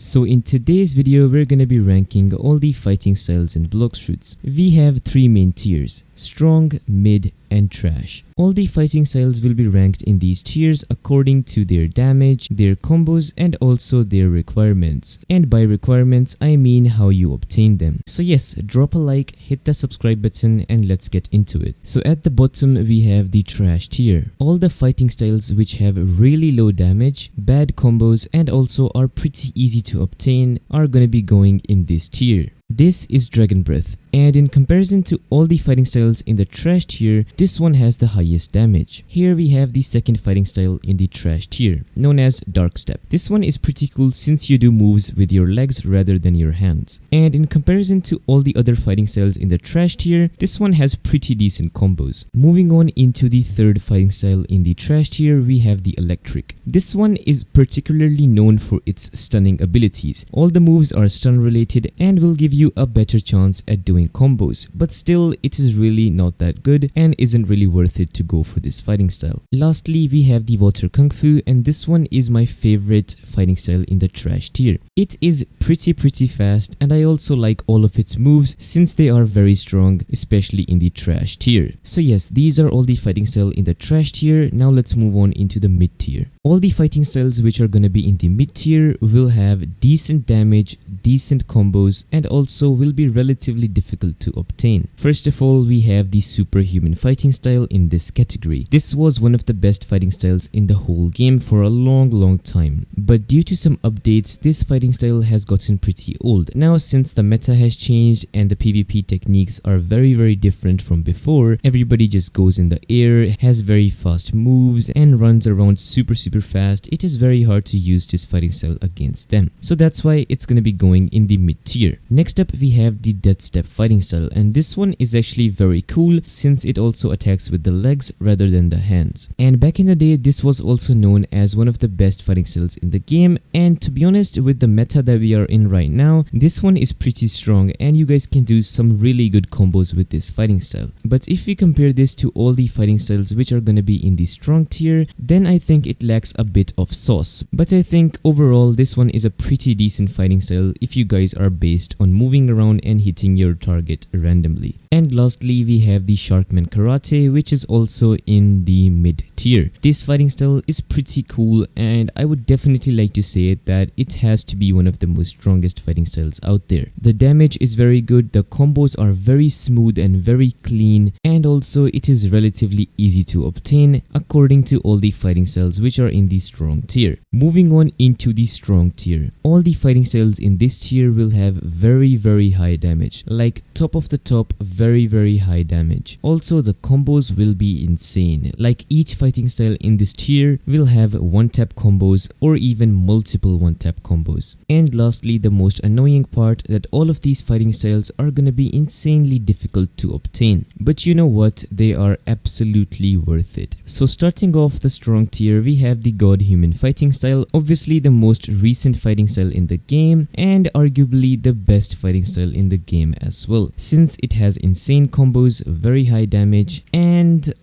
So in today's video, we're gonna be ranking all the fighting styles in Blox Fruits. We have three main tiers: strong, mid, and trash. All the fighting styles will be ranked in these tiers according to their damage, their combos, and also their requirements. And by requirements, I mean how you obtain them. So yes, drop a like, hit the subscribe button, and let's get into it. So at the bottom, we have the trash tier. All the fighting styles which have really low damage, bad combos, and also are pretty easy to obtain are gonna be going in this tier. This is Dragon Breath, and in comparison to all the fighting styles in the trash tier, this one has the highest damage. Here we have the second fighting style in the trash tier, known as Dark Step. This one is pretty cool since you do moves with your legs rather than your hands. And in comparison to all the other fighting styles in the trash tier, this one has pretty decent combos. Moving on into the third fighting style in the trash tier, we have the Electric. This one is particularly known for its stunning abilities. All the moves are stun related and will give you a better chance at doing combos, but still it is really not that good and isn't really worth it to go for this fighting style. Lastly, we have the Water Kung Fu, and this one is my favorite fighting style in the trash tier. It is pretty fast, and I also like all of its moves since they are very strong, especially in the trash tier. So yes, these are all the fighting style in the trash tier. Now let's move on into the mid tier. All the fighting styles which are gonna be in the mid tier will have decent damage, decent combos, and also will be relatively difficult to obtain. First of all, we have the Superhuman fighting style in this category. This was one of the best fighting styles in the whole game for a long time. But due to some updates, this fighting style has gotten pretty old. Now since the meta has changed and the PvP techniques are very different from before, everybody just goes in the air, has very fast moves, and runs around super fast, it is very hard to use this fighting style against them. So that's why it's gonna be going in the mid tier. Next up, we have the Death Step fighting style, and this one is actually very cool since it also attacks with the legs rather than the hands. And back in the day, this was also known as one of the best fighting styles in the game, and to be honest, with the meta that we are in right now, this one is pretty strong and you guys can do some really good combos with this fighting style. But if we compare this to all the fighting styles which are gonna be in the strong tier, then I think it lacks a bit of sauce. But I think overall this one is a pretty decent fighting style if you guys are based on moving around and hitting your target randomly. And lastly, we have the SHARKMAN Karate, which is also in the mid tier. This fighting style is pretty cool, and I would definitely like to say that it has to be one of the most strongest fighting styles out there. The damage is very good, the combos are very smooth and very clean, and also it is relatively easy to obtain according to all the fighting styles which are in the strong tier. Moving on into the strong tier. All the fighting styles in this tier will have very high damage, like top of the top, very high damage. Also, the combos will be insane, like each fighting style in this tier will have one-tap combos or even multiple one-tap combos. And lastly, the most annoying part, that all of these fighting styles are gonna be insanely difficult to obtain. But you know what, they are absolutely worth it. So starting off the strong tier, we have the God Human fighting style, obviously the most recent fighting style in the game and arguably the best fighting style in the game as well, since it has insane combos, very high damage, and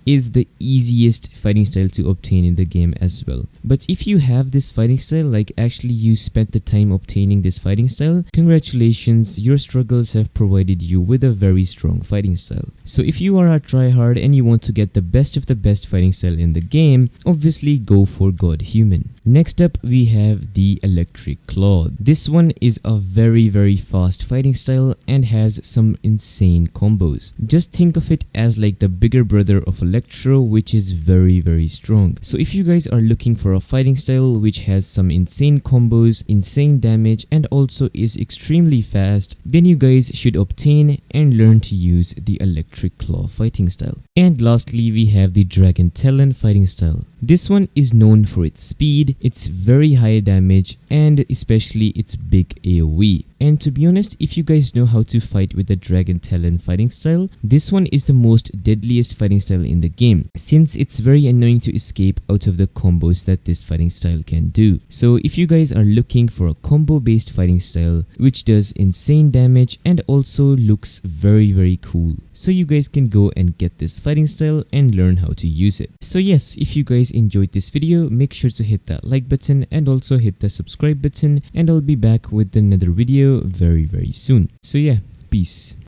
is the easiest fighting style to obtain in the game as well. But if you have this fighting style, like actually you spent the time obtaining this fighting style, congratulations, your struggles have provided you with a very strong fighting style. So if you are a tryhard and you want to get the best of the best fighting style in the game, obviously go for God Human. Next up, we have the Electric Claw. This one is a very fast fighting style and has some insane combos. Just think of it as like the bigger brother of Electro, which is very strong. So if you guys are looking for a fighting style which has some insane combos, insane damage, and also is extremely fast, then you guys should obtain and learn to use the Electric Claw fighting style. And lastly, we have the Dragon Talon fighting style. This one is known for its speed, its very high damage, and especially its big AoE. And to be honest, if you guys know how to fight with the Dragon Talon fighting style, this one is the most deadliest fighting style in the game, since it's very annoying to escape out of the combos that this fighting style can do. So if you guys are looking for a combo based fighting style which does insane damage and also looks very cool, so you guys can go and get this fighting style and learn how to use it. So yes, if you guys guys enjoyed this video, make sure to hit that like button and also hit the subscribe button, and I'll be back with another video very soon. So yeah, peace.